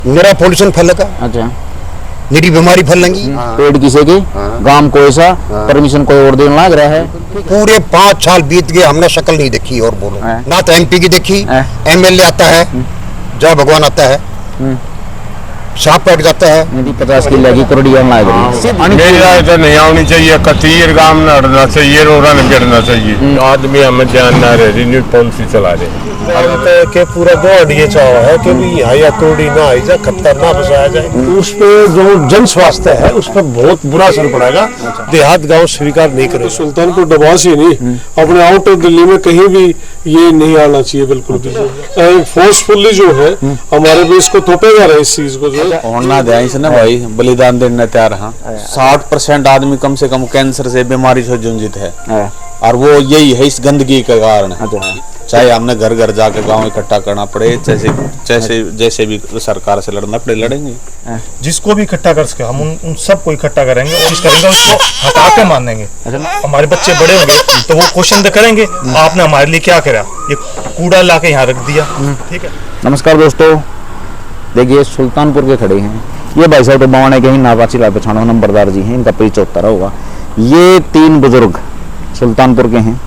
मेरा पॉल्यूशन फैलेगा। अच्छा, मेरी बीमारी फैलेंगी। पेड़ किसे के गांव को ऐसा परमिशन कोई और देने लग रहा है। पूरे 5 साल बीत गए, हमने शक्ल नहीं देखी। और बोलो ना तो एमपी की देखी, एमएलए आता है, जय भगवान आता है, सांप कट जाता है। 50 किलो की करोड़ियां लाग रही। मेरी राय तो नहीं आनी चाहिए, कतीर गांव में हटना चाहिए, रोड़ा नहीं गिरना चाहिए। आदमी हमें ध्यान ना रहे, न्यू पॉलिसी चला रहे के पूरा गॉड ये चाह रहा है कि भी यहाँ या तोड़ी ना आई जाए, खतर ना बसाया जाए। उस पे जो जन स्वास्थ्य है उस पर बहुत बुरा असर पड़ेगा। देहात गांव स्वीकार नहीं करे। सुल्तानपुर डबास ही नहीं, अपने आउट ऑफ दिल्ली में कहीं भी ये नहीं आना चाहिए बिल्कुल भी। फोर्सफुली जो है हमारे भी इसको थोपेगा रहे इस चीज को जो होना ध्यान से ना भाई, बलिदान देने तैयार। हाँ 60% आदमी कम से कम कैंसर से बीमारी से जूझित है और वो यही है इस गंदगी के कारण। चाहे हमने घर घर जाकर गांव इकट्ठा करना पड़े, जैसे भी सरकार से लड़ना पड़े लड़ेंगे। जिसको भी इकट्ठा कर सके हम उन सबको इकट्ठा करेंगे और करेंगे, उसको हटा के मानेंगे। हमारे बच्चे बड़े होंगे तो वो क्वेश्चन करेंगे आपने हमारे लिए क्या करा, ये कूड़ा ला के यहाँ रख दिया। ठीक है। नमस्कार दोस्तों, देखिए सुल्तानपुर के खड़े हैं ये भाई साहब, तो बवाने के ही नापाची ला पछाणो नंबरदार जी हैं, इनका परिचय होता होगा। ये 3 बुजुर्ग सुल्तानपुर के हैं,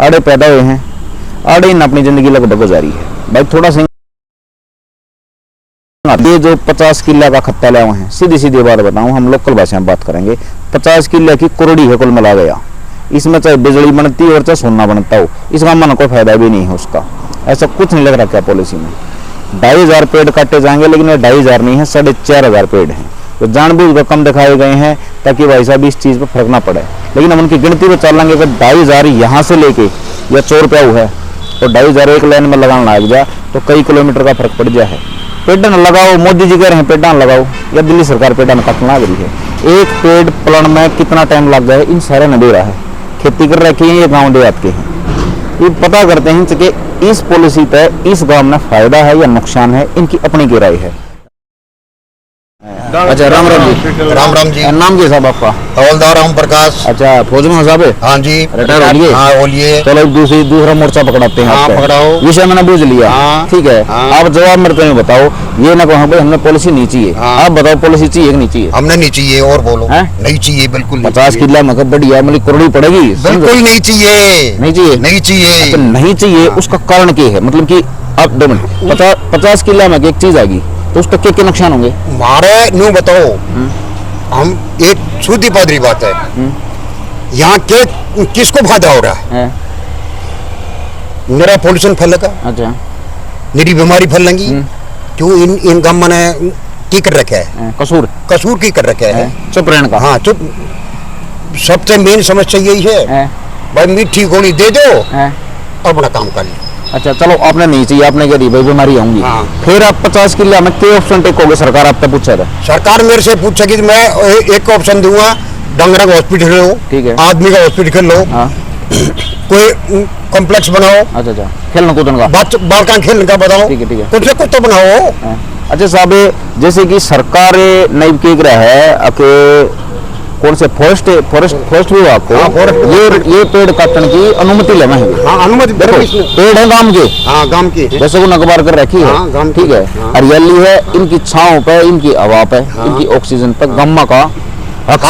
आड़े पैदा हुए हैं, आड़े इन अपनी जिंदगी लगभग गुजारी है। भाई थोड़ा सा ये जो 50 किला का खत्ता ले हुए हैं, सीधी सीधी बात बताऊं, हम लोकल भाषा में बात करेंगे, 50 किला की करोड़ी है कुल मिला गया। इसमें चाहे बिजली बनती हो और चाहे सोना बनता हो, इसका मन कोई फायदा भी नहीं है उसका। ऐसा कुछ नहीं लग रहा क्या पॉलिसी में। 2500 पेड़ काटे जाएंगे, लेकिन ये 2500 नहीं है, 4500 पेड़ हैं तो जानबूझ कर कम दिखाए गए हैं ताकि भाई साहब इस चीज पर फर्क ना पड़े। लेकिन हम उनकी गिनती में चलेंगे कि 2500 यहाँ से लेके या 100 रुपया है तो 2500 एक लाइन में लगाना लग जाए तो कई किलोमीटर का फर्क पड़ जाए। पेड़ न लगाओ, मोदी जी कह रहे हैं पेड़ न लगाओ, या दिल्ली सरकार पेड़ न काटने लग रही है। एक पेड़ प्लान में कितना टाइम लग जाए, इन सारे न दे रहा है। खेती कर रखे हैं, ये गाँव देहात के हैं, ये पता करते हैं कि इस पॉलिसी पे इस गांव में फायदा है या नुकसान है, इनकी अपनी की राय है। अच्छा, राम राम जी। राम राम जी। नाम क्या साहब आपका? हवलदार ओम प्रकाश। अच्छा, फौज में साहब है? हाँ जी, रिटायर हो लिए? हाँ बोलिए। चलो दूसरा मोर्चा पकड़ाते हैं। हाँ पकड़ाओ। विषय मैंने बूझ लिया। हाँ, ठीक है। हाँ। आप जवाब मेरे को बताओ, ये ना कहो भाई हमने पॉलिसी नहीं चाहिए। हाँ। आप बताओ पॉलिसी चाहिए कि नहीं चाहिए? हमने नहीं चाहिए। और बोलो है? नहीं चाहिए, बिल्कुल 50 किला मतलब बढ़िया, मतलब करोड़ी पड़ेगी। बिल्कुल नहीं चाहिए। नहीं चाहिए? नहीं चाहिए। नहीं चाहिए, उसका कारण क्या है? मतलब कि अब 50 किला में एक चीज आएगी तो उसका क्या नुकसान होंगे? मारे न्यू बताओ, हम एक सीधी पादरी बात है, यहाँ के किसको फायदा हो रहा है? मेरा पॉल्यूशन फैलेगा। अच्छा, मेरी बीमारी फैलेंगी। क्यों इन गम ने की कर रखे है? कसूर की कर रखे है? चुप रहने का। हाँ चुप। सबसे मेन समस्या यही है भाई, मीठी गोली दे दो अपना काम कर लो। अच्छा चलो, आपने नहीं चाहिए, आपने कह दी भाई बीमारी होंगी। हाँ। फिर आप 50 किलो में क्या ऑप्शन टेकोगे? सरकार आपसे पूछा था? सरकार मेरे से पूछेगी तो मैं एक ऑप्शन दूंगा, डंगरा का हॉस्पिटल लो, ठीक है, आदमी का हॉस्पिटल लो। हाँ। कोई कॉम्प्लेक्स बनाओ। अच्छा, खेलने कूदने का, बालका खेलने का बताओ। ठीक है, कुछ ना कुछ तो बनाओ। अच्छा साहब, जैसे कि सरकार नहीं कह रहा है कि कौन से फॉरेस्ट विभाग को ये पेड़ काटने की अनुमति लेना है। हाँ, अनुमति देखो, पेड़ है गांव के। हाँ, गांव के जैसे को नकबार कर रखी है। हाँ, ठीक है, हरियाली है, इनकी छांव पे, इनकी हवा पे, इनकी ऑक्सीजन पे गम्मा का हक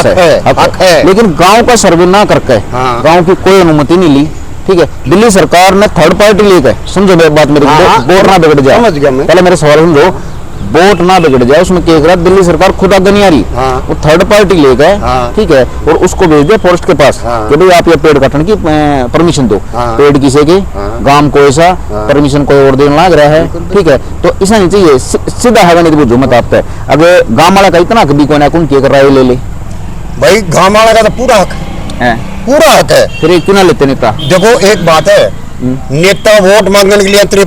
है। लेकिन गांव का सर्वे ना करके गांव की कोई अनुमति नहीं ली। ठीक है, दिल्ली सरकार ने थर्ड पार्टी लेकर, समझो बात मेरी, बोर्ड ना बिगड़ जाए, पहले मेरे सवाल समझो, बोट ना बिगड़ जाए, उसमें क्या करा दिल्ली सरकार खुद आगे नहीं आ रही। वो थर्ड पार्टी लेकर, ठीक है, और उसको भेज दिया फॉरेस्ट के पास कि भाई आप ये पेड़ काटने की परमिशन दो। पेड़ किसे के गांव को ऐसा परमिशन कोई और देने लग रहा है। ठीक है, तो ऐसा नहीं चाहिए, सीधा है नहीं बुझो मत आप पे। अगर गांव वाला का इतना हक भी कोई ना कौन क्या कर रहा है, ले ले भाई, गांव वाला का तो पूरा हक है, पूरा हक है। फिर क्यों ना लेते नेता? देखो एक बात है, नेता वोट मांगने के लिए तेरे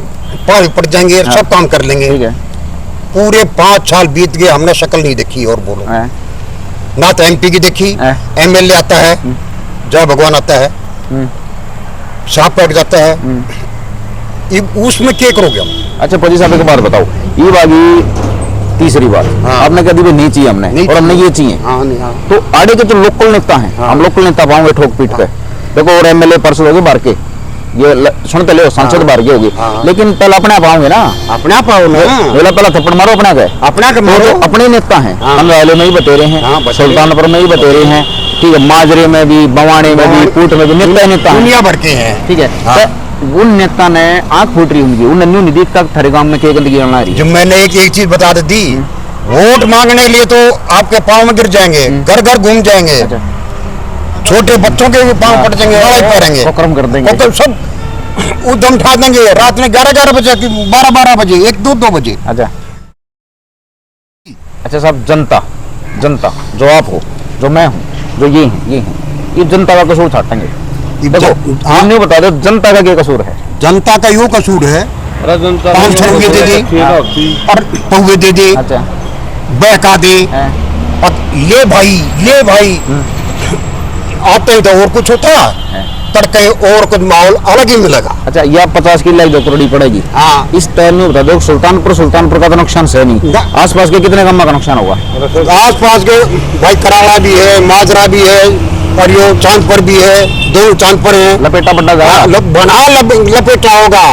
पास पड़ जाएंगे, सब काम कर लेंगे। ठीक है, पूरे 5 साल बीत गए, हमने शक्ल नहीं देखी। और बोलो ना तो एमपी की देखी, एमएलए आता है, जय भगवान आता है, सांप कट जाता है। उसमें क्या करोगे हम? अच्छा पजी साहब एक बात बताओ, ये बागी तीसरी बात। हाँ। आपने कह दी नहीं चाहिए हमने, और हमने ये चाहिए। हाँ, नहीं, हाँ। तो आड़े के जो लोकल नेता हैं, हम लोकल नेता पाओगे ठोक पीट पे। देखो, और एमएलए परसों हो गए बाहर के, ये सुनते ले सांसद बाहर की होगी, लेकिन पहले अपने आप आओगे ना, अपने आप आओ ना, पहला थप्पड़ मारो अपने गए, अपना के वो मारो। तो अपने नेता हैं, अंबाले में ही बतेरे हैं, सुल्तानपुर में ही बतेरे हैं, ठीक है, माजरे में भी, बवाने में भी, कूट में भी नेता हैं, दुनिया भर के हैं, ठीक है। तो उन नेता ने आंख फूट रही उनकी, उन न्यू निधि तक थारे गांव में क्या गंदगी आ रही है। जो मैंने एक चीज बता दी, वोट मांगने के लिए तो आपके पाँव में गिर जाएंगे, घर घर घूम जाएंगे, छोटे बच्चों के भी पाँव पड़ जाएंगे, लड़ाई करेंगे, क्रम कर देंगे, तो सब उद्यम उठा देंगे रात में 11-11 बजे, 12-12 बजे, 1-2 बजे। अच्छा अच्छा साहब, जनता जो आप हो, जो मैं हूँ, जो ये हैं, ये जनता का कसूर छाटेंगे। देखो हमने बता दो जनता का क्या कसूर है। जनता का यो कसूर है, 500 रुपये दे दे और पौवे दे दे, अच्छा बहका दे, और ले भाई आते ही तो और कुछ होता, तड़के और कुछ माहौल अलग ही मिलेगा। अच्छा, ये आप 50 की लाख 2 करोड़ पड़ेगी। हाँ, इस टाइम में बता दो, सुल्तानपुर का तो नुकसान है नहीं, आसपास के कितने गांव का नुकसान होगा? आस पास के भाई कराड़ा भी है, माजरा भी है, और यो चांदपुर भी है, 2 चांदपुर है, लपेटा बड्डा हाँ, लपेटा होगा,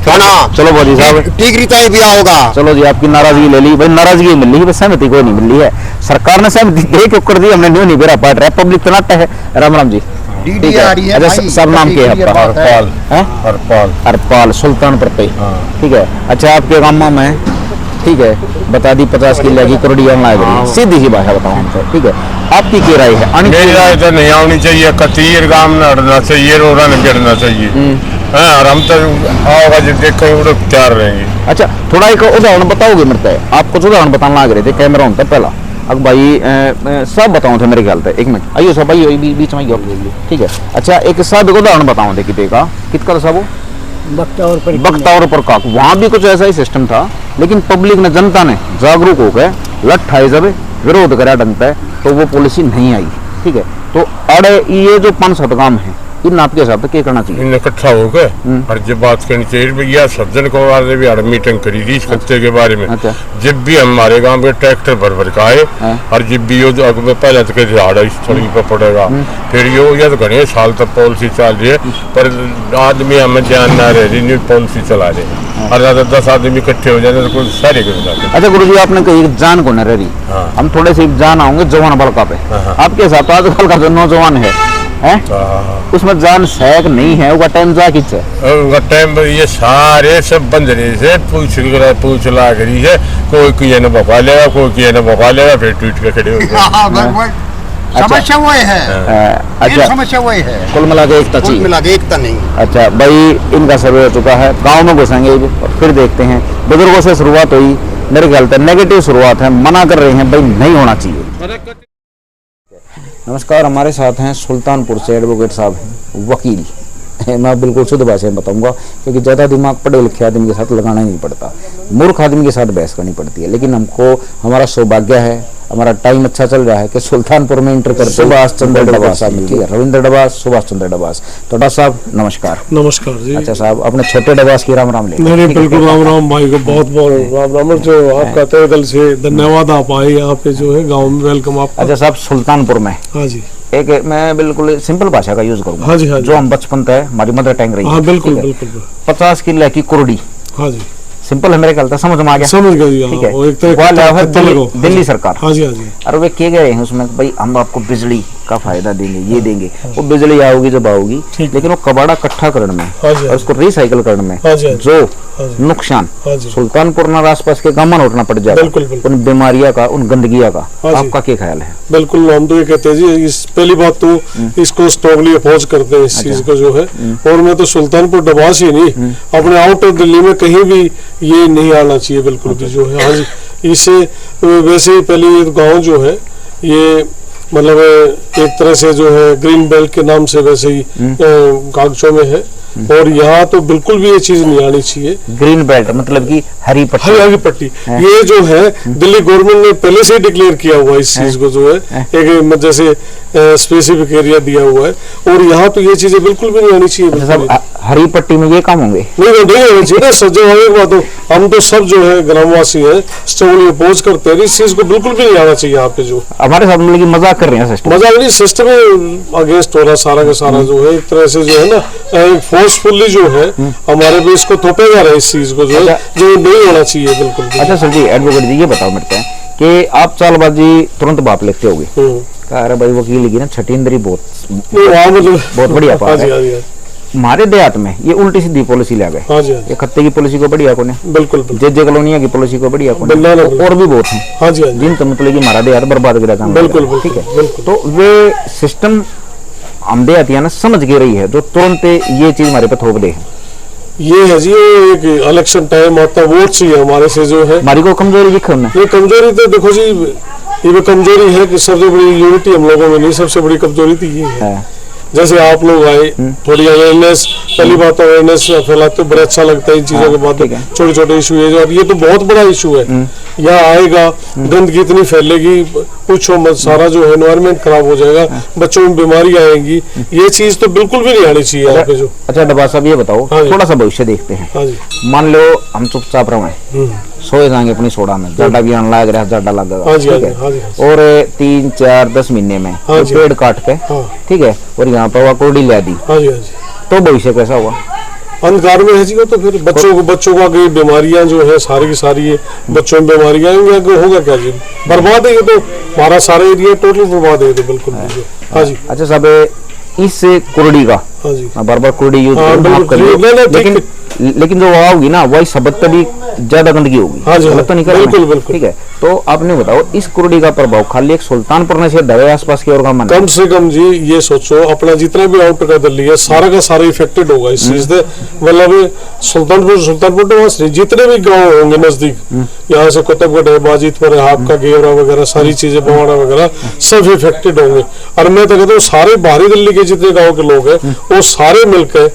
खाना, चलो बोली साहब, टीकरी तय भी होगा। चलो जी, आपकी नाराजगी ले ली भाई, नाराजगी मिल रही है, सहमति कोई नहीं मिल रही है, सरकार ने सहमति दे के कर दी, हमने न्यू नहीं बेरा पाट रिपब्लिक तो नाट्य है। राम जी, डीडी आ रही है। अच्छा, सब नाम क्या है आपका? हरपाल सुल्तानपुर पे, ठीक है। अच्छा, आपके गांव में, ठीक है, बता दी 50 की लगी करोड़ी ऑनलाइन, सीधी सी भाषा बताओ हमसे, ठीक है, आपकी क्या राय है? मेरी राय तो नहीं आनी चाहिए, कतीर गांव में हटना चाहिए, रोरा नहीं गिरना चाहिए, और हम तो आओगा जब देखेंगे तो तैयार रहेंगे। अच्छा, थोड़ा एक उदाहरण बताओगे मेरे को? आप कुछ उदाहरण बताना लग रहे थे, कैमरा होता पहला अब भाई सब बताओ थे मेरे ख्याल से, एक मिनट आइयो सब, आइयो बीच में, ठीक है। अच्छा, एक सब एक उदाहरण बताओ थे कितने का, कितना सब वो बख्तावर पर का, वहाँ भी कुछ ऐसा ही सिस्टम था, लेकिन पब्लिक ने, जनता ने जागरूक होकर लठ खाई, जब विरोध करा ढंग है, तो वो पॉलिसी नहीं आई, ठीक है। तो अरे ये जो 5-7 काम है, इन आपके हिसाब से क्या करना चाहिए? इन इकट्ठा हो गए और जब बात करनी चाहिए भैया, सज्जन को वाले भी हर मीटिंग करी थी इस खत्ते के बारे में। अच्छा। जब भी हमारे गांव में ट्रैक्टर भर के आए, और जब भी यो पहले तो कहते झाड़ा इस थोड़ी पर पड़ेगा, फिर यो या तो घने साल तक पॉलिसी चल रही है, पर आदमी हमें ध्यान ना रह रही, पॉलिसी चला रहे, और ज्यादा 10 आदमी इकट्ठे हो जाते तो कुछ सारे कर जाते। अच्छा गुरु जी, आपने कही जान को न रही, हम थोड़े से जान आऊंगे जवान बड़का पे, आपके हिसाब से आजकल का जो नौजवान है, उसमें जान सैक नहीं है, वो टाइम जा किच है, टाइम ये सारे सब बंद रहे से पूछ ला करी है, कोई किए न बका लेगा, कोई किए न बका लेगा, फिर ट्वीट के खड़े हो गए। समस्या वो है। अच्छा, समस्या वही है, कुल मिला के एकता कुल चाहिए। मिला के एकता नहीं। अच्छा भाई, इनका सर्वे हो चुका है, गांव में घुसेंगे और फिर देखते हैं। बुजुर्गों से शुरुआत हुई, मेरे ख्याल से नेगेटिव शुरुआत है, मना कर रहे हैं भाई नहीं होना चाहिए। नमस्कार, हमारे साथ हैं सुल्तानपुर से एडवोकेट साहब हैं, वकील। मैं बिल्कुल शुद्ध भाषा में बताऊंगा, क्योंकि ज़्यादा दिमाग पढ़े लिखे आदमी के साथ लगाना ही नहीं पड़ता, मूर्ख आदमी के साथ बहस करनी पड़ती है। लेकिन हमको, हमारा सौभाग्य है, हमारा टाइम अच्छा चल रहा है कि सुल्तानपुर में इंटर करते सुभाष चंद्र डबास साहब मिलती है, रविंद्र डबास, सुभाष चंद्र डबास। तो डॉक्टर साहब नमस्कार। नमस्कार जी। अच्छा साहब, अपने छोटे डबास की राम राम ले। नहीं, बिल्कुल राम राम भाई को बहुत बहुत राम राम, जो आपका तहे दिल से धन्यवाद, आप आए यहाँ पे जो है गाँव में, वेलकम आपका। अच्छा साहब, सुल्तानपुर में हाँ जी, एक मैं बिल्कुल सिंपल भाषा का यूज करूंगा, हाँ जी, हाँ जी, जो हम बचपन से हमारी मदर टंग रही है। हाँ बिल्कुल बिल्कुल। 50 की लकी कुरडी, हाँ जी, सिंपल है मेरे ख्याल से, समझ में आ गया, समझ गई। ठीक है। वो एक तरह वो का है खत्ता लगो। दिल्ली सरकार, हाँ जी, हाँ जी, और वे कह गए हैं उसमें भाई हम आपको बिजली का फायदा देंगे, ये देंगे, वो बिजली आओगी जब आओगी, लेकिन वो कबाड़ा इकट्ठा करने में और उसको रिसाइकल करने में जो नुकसान सुल्तानपुर और आसपास के गांव में उठना पड़ जाएगा, उन बीमारियों का, उन गंदगिया का, आपका क्या ख्याल है? बिल्कुल, हम तो ये कहते हैं जी, इस पहली बात तो इसको स्ट्रांगली अपोज करते हैं इस चीज को जो है, और मैं तो सुल्तानपुर डबास ही नहीं, अपने आउट ऑफ दिल्ली में कहीं भी ये नहीं आना चाहिए बिल्कुल भी जो है। हाँ जी, इससे वैसे ही पहले गांव जो है ये मतलब एक तरह से जो है ग्रीन बेल्ट के नाम से वैसे ही कागजों में है, और यहाँ तो बिल्कुल भी ये चीज नहीं आनी चाहिए। ग्रीन बेल्ट मतलब कि हरी पट्टी, हरी पट्टी, ये जो है दिल्ली गवर्नमेंट ने पहले से ही डिक्लेयर किया हुआ है इस चीज को जो है, एक जैसे स्पेसिफिक एरिया दिया हुआ है, और यहाँ तो ये चीजें बिल्कुल भी नहीं आनी चाहिए। हरी पट्टी में ये काम होंगे? नहीं होना चाहिए ना सर। जो एक बात हो, हम तो सब जो है ग्रामवासी है स्ट्रांगली अपोज करते हैं, इस चीज को बिल्कुल भी नहीं आना चाहिए यहाँ पे। जो हमारे साथ मतलब कि मजाक कर रहे हैं सिस्टम? मजाक नहीं, सिस्टम अगेंस्ट हो रहा सारा का सारा जो है, एक तरह से जो है ना फोर्सफुल्ली जो है हमारे भी इसको थोपेगा रहा इस चीज को, जो है जो नहीं होना चाहिए बिल्कुल भी। अच्छा सर जी, एडवोकेट जी ये बताओ मेरे को कि आप चालबाजी तुरंत बाप लेते होगे? अरे भाई वकील की ना छठींदरी बहुत बढ़िया बात है। हमारे देहात में ये उल्टी सीधी पॉलिसी ले गए। ये खत्ते की पॉलिसी को बढ़िया कोने, बिल्कुल जे कॉलोनिया की पॉलिसी को बढ़िया कोने, और भी बहुत है जिन तो मतलब कि हमारा देहात बर्बाद कर काम। बिल्कुल ठीक है, तो वे सिस्टम हम देहातियां ना समझ के रही है जो तुरंत ये चीज हमारे पे थोप दे। ये है जी, एक इलेक्शन टाइम आता, वोट चाहिए हमारे से जो है। हमारी को कमजोरी दिखे उन्हें? ये कमजोरी तो देखो जी, ये कमजोरी है कि सबसे बड़ी यूनिटी हम लोगों में नहीं, सबसे बड़ी कमजोरी तो ये है। जैसे आप लोग आए, थोड़ी अवेयरनेस, पहली बात अवेयरनेस फैलाते, बड़ा अच्छा लगता है इन चीजों के बाद। छोटे छोटे इशू है जो, ये तो बहुत बड़ा इशू है। यहाँ आएगा, गंदगी इतनी फैलेगी, पूछो मत, सारा जो है एनवायरनमेंट खराब हो जाएगा, बच्चों में बीमारी आएंगी, ये चीज तो बिल्कुल भी नहीं आनी चाहिए यहाँ पे जो। अच्छा डब्बा साहब ये बताओ, थोड़ा सा भविष्य देखते हैं। मान लो हम चुपचाप रहे, सोए जाएंगे अपनी सोडा में, जाडा भी आने लग रहा है, जाडा लग गया, और 3, 4, 10 महीने में पेड़ काट के, ठीक है, और यहाँ पर वाकोडी ला दी, तो भविष्य कैसा हुआ? अंधकार में है जी। तो फिर बच्चों को आगे बीमारियां जो है सारी की सारी है, बच्चों में बीमारियां आएंगी, आगे होगा क्या जी? बर्बाद है ये तो, हमारा सारा एरिया टोटल बर्बाद है तो बिल्कुल। हाँ जी। अच्छा साहब, इस कुर्डी का बार-बार कुर्डी यूज करें, लेकिन जो वहाँ होगी ना वही सबक भी ज्यादा गंदगी होगी। तो नहीं बिल्कुल। ठीक है, तो आपने बताओ इस कुर्डी का प्रभाव खाली एक सुल्तानपुर में से दवे आसपास की और कम से कम जी ये सोचो, अपना जितना भी आउटर का दिल्ली है सारा का सारा इफेक्टेड होगा इस चीज से। मतलब सुल्तानपुर जितने भी गाँव होंगे नजदीक, यहाँ से कुतुबगढ़ है, बाजितपुर है, आपका गेवरा वगैरह सारी चीजें, पवाड़ा वगैरह सब इफेक्टेड होंगे। और मैं तो कहता हूँ सारे बाहरी दिल्ली के जितने गाँव के लोग हैं वो सारे मिलकर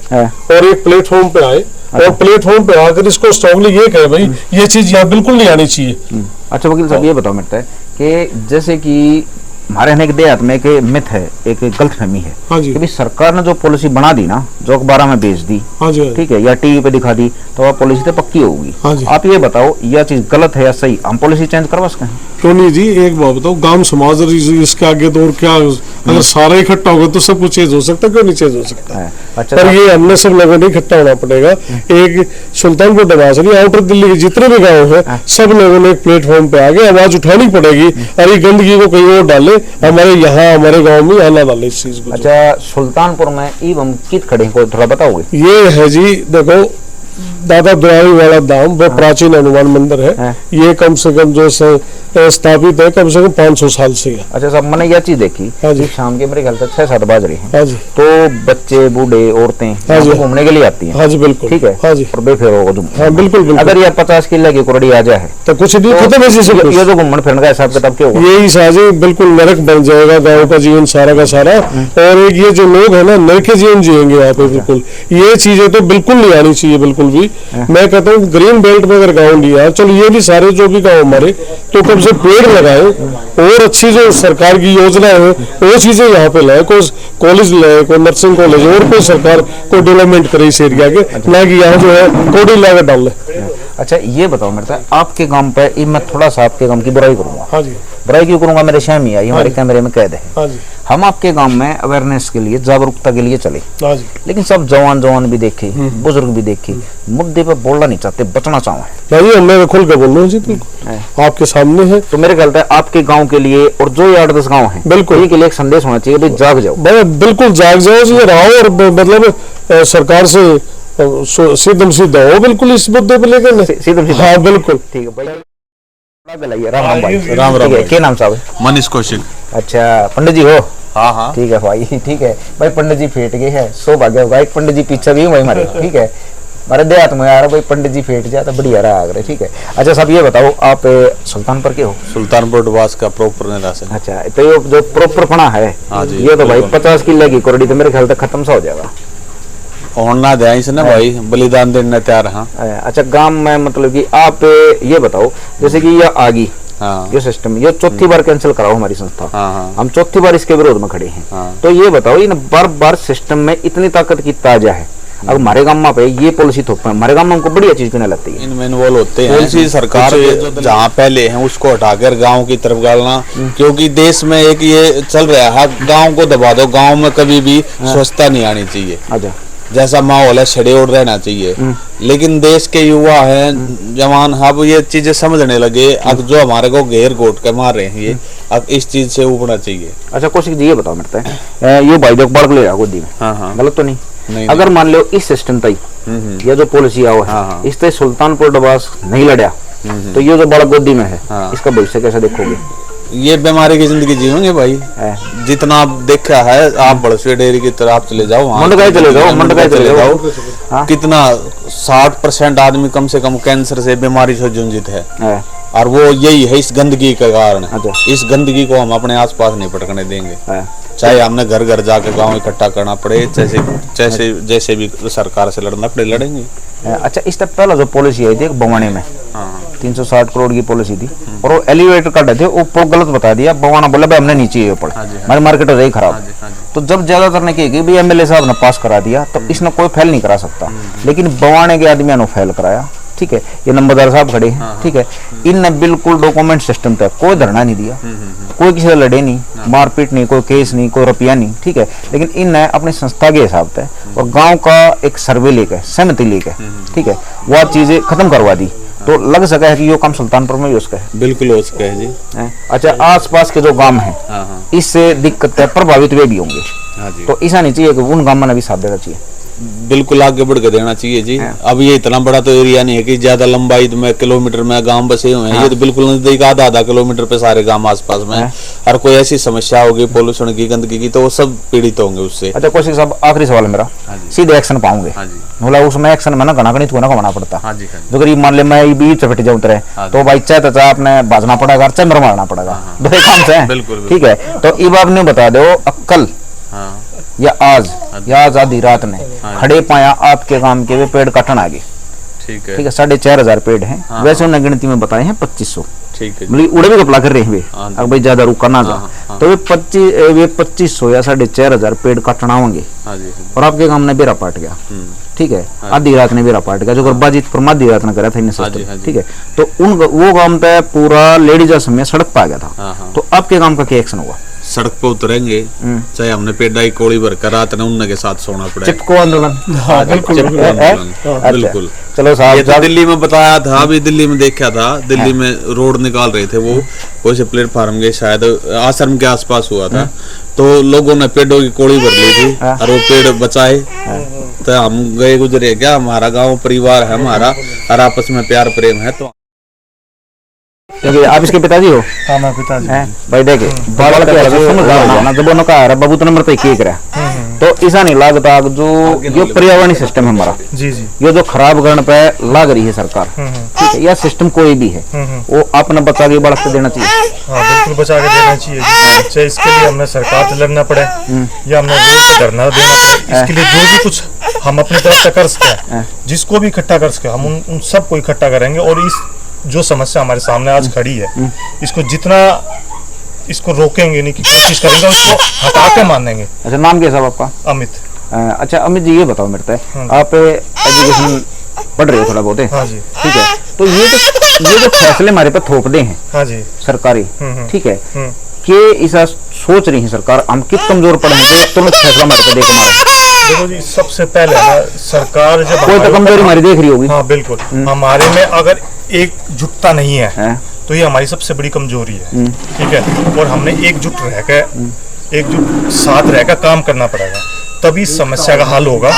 और एक प्लेटफॉर्म पे आए, और प्लेटफॉर्म पे आकर इसको स्ट्रांगली ये कहे भाई ये चीज यहाँ बिल्कुल नहीं आनी चाहिए। अच्छा वकील साहब ये बताओ मेरे कि जैसे कि हमारे यहाँ एक देहात में एक मिथ है, एक गलतफहमी है कि भी सरकार ने जो पॉलिसी बना दी ना, जो अखबार में बेच दी, ठीक है, या टीवी पे दिखा दी, तो वह पॉलिसी तो पक्की होगी। आप ये बताओ यह चीज गलत है या सही, हम पॉलिसी चेंज करवा सकते हैं? क्यों नहीं जी, एक बात बताओ, गांव समाज इसके आगे तो और क्या, अगर सारा इकट्ठा होगा तो सब कुछ चेंज हो सकता है, क्यों नहीं चेंज हो सकता है? अच्छा, पर ये हमने सब लोगों ने इकट्ठा होना पड़ेगा। एक सुल्तानपुर दरवाजा नहीं, आउटर दिल्ली के जितने भी गाँव है सब लोगों ने एक प्लेटफॉर्म पे आगे आवाज उठानी पड़ेगी, अरे गंदगी को कहीं और डाले, हमारे यहाँ हमारे गांव में यहाँ ना डाले इस चीज को। अच्छा सुल्तानपुर में ईव हम कित खड़े को थोड़ा बताओगे? ये है जी, देखो दादा दुराई वाला धाम वो प्राचीन हनुमान मंदिर है। ये कम से कम जो स्थापित है कम से कम 500 साल से है। अच्छा साहब, मैंने यह चीज देखी शाम के मेरे ख्याल से 6-7 बज रही है, तो बच्चे बूढ़े औरतें घूमने के लिए आती हैं। हाँ जी बिल्कुल। ठीक है, और बेफिर होगा। बिल्कुल। अगर यह 50 किलो की कुरड़ी आ जाए तो कुछ नहीं खत्म है। ये तो घूमने फिरने का हिसाब किताब क्या होगा? यही साजी बिल्कुल नरक बन जाएगा गाँव का जीवन सारा का सारा। और एक ये जो लोग है ना नरक जीवन जिएंगे यहाँ पे बिल्कुल। ये चीजें तो बिल्कुल नहीं आनी चाहिए बिल्कुल भी। मैं कहता हूँ ग्रीन बेल्ट में अगर गाँव लिया, चलो ये भी सारे जो भी गाँव हमारे तो कम से पेड़ लगाए और अच्छी जो सरकार की योजना है वो चीजें यहाँ पे लाए, कोई कॉलेज लाए, कोई नर्सिंग कॉलेज और कोई सरकार को डेवलपमेंट करे इस एरिया के, ना कि यहाँ जो है कोडी लाकर डाल। अच्छा ये बताओ मेरे साथ, आपके गांव पे मैं थोड़ा सा आपके गांव की बुराई करूंगा। हाँ जी। बुराई क्यों करूंगा? मेरे शहर में आई हमारे कैमरे में कैद है। हाँ जी। हम आपके गांव में अवेयरनेस के लिए, जागरूकता के लिए चले, लेकिन सब जवान भी देखे, बुजुर्ग भी देखे, मुद्दे पे बोलना नहीं चाहते, बचना चाहते। नहीं मैं खुल के बोल रहा हूँ जी, आपके सामने है। तो मेरे ख्याल से आपके गांव के लिए और जो 8-10 गांव है बिल्कुल के लिए एक संदेश होना चाहिए, भाई जाग जाओ। बिल्कुल जाग जाओ जी, रहो और मतलब सरकार से सीधम सीधा हो बिल्कुल इस मुद्दे पे लेकर सीधम सीधा। हाँ बिल्कुल। ठीक है भाई, राम भाई। राम राम। क्या नाम साहब? मनीष कौशिक। अच्छा पंडित जी हो? हाँ हाँ ठीक है भाई, ठीक है भाई। पंडित जी फेट गए हैं, सौभाग्य होगा। एक पंडित जी पीछे भी वही मारे, ठीक है, हमारे देहात में यार भाई पंडित जी फेट जाए तो बढ़िया रहा आगरे। ठीक है। अच्छा साहब ये बताओ, आप सुल्तानपुर के हो? सुल्तानपुर डवास का प्रॉपर निवासी। अच्छा, तो ये जो प्रॉपर पना है ये तो भाई 50 किलो की कुरड़ी तो मेरे ख्याल तक खत्म सा हो जाएगा। होना ध्यान से ना भाई, बलिदान देने तैयार। हाँ। अच्छा गांव में मतलब कि आप ये बताओ, जैसे कि ये आगी ये सिस्टम, ये चौथी बार कैंसिल कराओ हमारी संस्था। हम चौथी बार इसके विरोध में खड़े हैं। तो ये बताओ, इन बार-बार सिस्टम में इतनी ताकत की ताजा है अब हमारे गांव में पे ये पॉलिसी थोप हमारे गांव में हमको बढ़िया चीज क्यों नहीं लगती है? इनमें इन्वॉल्व होते हैं पॉलिसी सरकार जो जहाँ पहले है उसको हटाकर गांव की तरफ डालना, क्योंकि देश में एक ये चल रहा है गांव को दबा दो, गांव में कभी भी स्वच्छता नहीं आनी चाहिए। अच्छा, जैसा माहौल है छड़े उड़ रहना चाहिए, लेकिन देश के युवा हैं जवान अब ये चीजें समझने लगे, अब जो हमारे को घेर घोट के मार रहे हैं ये अब इस चीज से उबरना चाहिए। अच्छा कौशिक जी ये बताओ मेरे को, ये भाई देख बालक ले रहा गोदी में, हाँ गलत तो नहीं? नहीं, अगर मान लो इस सिस्टम तक ये जो पॉलिसी आओ है इस तरह सुल्तानपुर डबास नहीं लड़ा तो ये जो बालक गोदी में है इसका भविष्य कैसे देखोगे? ये बीमारी की जिंदगी जीवेंगे भाई। जितना आप देखा है, आप बड़सवे डेयरी की तरफ चले जाओ, मंडकाई चले जाओ, कितना 60% आदमी कम से कम कैंसर से बीमारी से जूझित है, और वो यही है इस गंदगी के कारण। इस गंदगी को हम अपने आसपास नहीं पटकने देंगे, चाहे हमने घर घर जाकर गांव इकट्ठा करना पड़े, जैसे भी सरकार से लड़ना पड़े लड़ेंगे। अच्छा, इस तक पहला जो पॉलिसी आई थी बवाने में 360 करोड़ की पॉलिसी थी और वो एलिवेटर काटे थे, वो गलत बता दिया, बवाना बोला भाई हमने नीचे ही ऊपर, हमारी मार्केट हो जाएगी खराब। तो जब ज्यादातर ने कही भाई एमएलए साहब ने पास करा दिया तो इसने कोई फेल नहीं करा सकता, लेकिन बवाने के आदमियों ने फेल कराया। ठीक है, ये नंबरदार साहब खड़े हैं, ठीक है, इनने बिल्कुल डॉक्यूमेंट सिस्टम तक कोई धरना नहीं दिया, कोई किसी से लड़े नहीं, मारपीट नहीं, कोई केस नहीं, कोई रुपया नहीं, ठीक है, लेकिन इनने अपनी संस्था के हिसाब से और गांव का एक सर्वे लेकर सहमति लेकर, ठीक है, वह चीजें खत्म करवा दी। तो लग सका है कि ये काम सुल्तानपुर में भी उसका है, बिल्कुल हो सका है जी। अच्छा, आसपास के जो गांव हैं इससे दिक्कत प्रभावित वे भी होंगे, तो ऐसा नहीं चाहिए कि उन गांव में भी साथ देना चाहिए, बिल्कुल आगे बढ़ के देना चाहिए जी। अब ये इतना बड़ा तो एरिया नहीं है कि ज्यादा लंबाई में किलोमीटर में गांव बसे हुए हैं, ये तो बिल्कुल नजदीक आधा किलोमीटर पे सारे गांव आसपास में है। और कोई ऐसी समस्या होगी पोल्यूशन की, गंदगी की, तो वो सब पीड़ित होंगे उससे। अच्छा कौशिक साहब, आखिरी सवाल मेरा, सीधे एक्शन पाऊंगे, मतलब उसमें एक्शन में ना गणित को ना कमाना पड़ता, जो करीब मान ले मैं भी चपेट जाऊं तरह तो भाई चाहे तो आपने बाजना पड़ेगा, चाहे मेरा मारना पड़ेगा, दो ही काम से, ठीक है। तो ये बात नहीं बता दो अक्कल या आज आधी रात में खड़े पाया आपके काम के वे पेड़ काटन आगे, ठीक है, 4,500 पेड़ हैं, वैसे उन्होंने गिनती में बताए हैं 2500, ठीक है, मतलब उड़े भी कपड़ा कर रहे हैं वे, अब भाई ज्यादा रुका ना जा, तो वे 2500 या 4,500 पेड़ काटना होंगे, और आपके काम ने बेरा पाट गया, ठीक है, आधी रात ने बेरा पाट गया, जो बाजित प्रमादी रात ने करा था इन्हें, ठीक है, तो वो काम पे पूरा लेडीज समय सड़क पे आ गया था, तो आपके काम का क्या एक्शन होगा? सड़क पे उतरेंगे, चाहे हमने पेड़ाई कोड़ी भर कर रात ने उनके साथ सोना पड़ेगा। चिपको आंदोलन, बिल्कुल। चलो साहब, तो दिल्ली में बताया था, अभी दिल्ली में देखा था, दिल्ली में रोड निकाल रहे थे, वो कोई से प्लेटफार्म के शायद आश्रम के आसपास हुआ था, तो लोगों ने पेड़ों की कोड़ी भर ली थी और वो पेड़ बचाए, तो हम गए गुजरे क्या, हमारा गाँव परिवार है हमारा और आपस में प्यार प्रेम है। तो क्योंकि आप इसके पिताजी हो? हाँ, मैं पिताजी भाई देखे जब उन्होंने कहा बाबू तो नंबर पे केक रहा, तो ऐसा नहीं लगता जो ये पर्यावरणीय सिस्टम है हमारा, जी जी, ये जो खराब करने पे लग रही है सरकार, ठीक है, या सिस्टम कोई भी है, वो अपने बचा के बढ़ा के देना चाहिए। हाँ, बिल्कुल बचा के देना चाहिए, चाहे इसके लिए हमने सरकार से लड़ना पड़े या हमने धरना देना पड़े, इसके लिए जो भी कुछ हम अपनी तरफ से कर सकते हैं, जिसको भी इकट्ठा कर सके हम उन सबको इकट्ठा करेंगे, और इस जो समस्या हमारे सामने आज खड़ी है इसको जितना इसको रोकेंगे नहीं की कोशिश करेंगे, उसको हटा के मान देंगे। अच्छा, नाम क्या साहब आपका? अमित। अच्छा अमित जी, ये बताओ मेरे को, आप एजुकेशन पढ़ रहे हो थोड़ा बहुत? हाँ जी, ठीक है, तो ये जो फैसले हमारे पे थोप दे हैं, हाँ जी, सरकारी, ठीक है, कि ऐसा सोच रही है सरकार हम किस कमजोर पड़ेंगे तो फैसला हमारे पे देख मारे? देखो जी, सबसे पहले सरकार जब कोई तो कमजोरी हमारी देख रही होगी। हाँ बिल्कुल, हमारे में अगर एकजुटता नहीं है तो ये हमारी सबसे बड़ी कमजोरी है, ठीक है, और हमने एकजुट साथ रहकर काम करना पड़ेगा, तभी समस्या का हल होगा,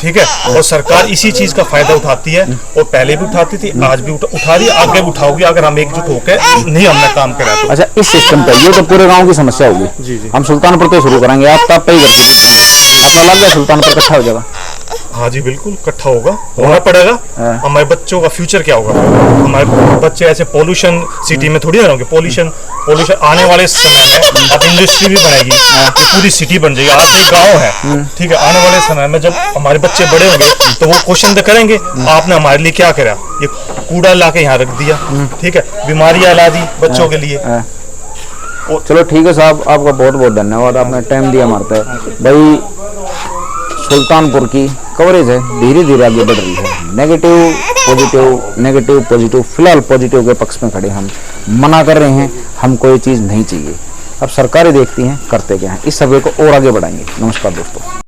ठीक है। और सरकार इसी चीज का फायदा उठाती है, और पहले भी उठाती थी, आज भी उठा रही है, आगे भी उठाओगी अगर हम एकजुट होकर नहीं हमने काम करा तो। अच्छा, इस सिस्टम पे ये तो पूरे गांव की समस्या होगी, जी जी, हम सुल्तानपुर तो शुरू करेंगे, आप तब पे ही अपना लग गया सुल्तानपुर इकट्ठा हो जाएगा। हाँ जी, बिल्कुल इकट्ठा होना पड़ेगा। हमारे बच्चों का फ्यूचर क्या होगा? हमारे बच्चे ऐसे पोल्यूशन सिटी में थोड़ी रहेंगे, पोल्यूशन आने वाले समय में अब इंडस्ट्री भी बनेगी, पूरी सिटी बन जाएगी, आज एक गांव है, ठीक है, आने वाले समय में जब हमारे बच्चे बड़े होंगे तो वो क्वेश्चन करेंगे आपने हमारे लिए क्या करा, ये कूड़ा ला के यहाँ रख दिया, ठीक है, बीमारियां ला दी बच्चों के लिए। चलो ठीक है साहब, आपका बहुत बहुत धन्यवाद, आपने टाइम दिया हमारे पे। भाई सुल्तानपुर की कवरेज है धीरे धीरे आगे बढ़ रही है। नेगेटिव पॉजिटिव, नेगेटिव पॉजिटिव, फिलहाल पॉजिटिव के पक्ष में खड़े हम मना कर रहे हैं, हमको ये चीज़ नहीं चाहिए। अब सरकारें देखती हैं करते क्या हैं, इस सर्वे को और आगे बढ़ाएंगे। नमस्कार दोस्तों।